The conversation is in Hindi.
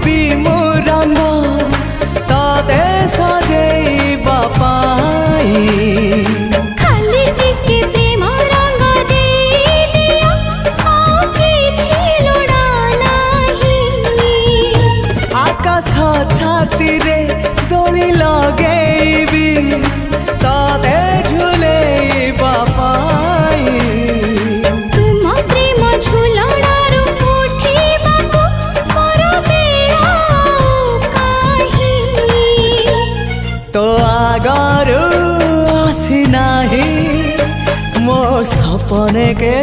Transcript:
मो रंग ताते सजेइबा पाई खाली टिके प्रेम रंग दे दिया आ किछि लोड़ा नाही आकाश छाती रे दोली लगेबी ताते झुलेइबा पाई तुम प्रेम झुलणारू उठिबाकू मोर बेला काहि तो आगरू आसी नाही मो सपने के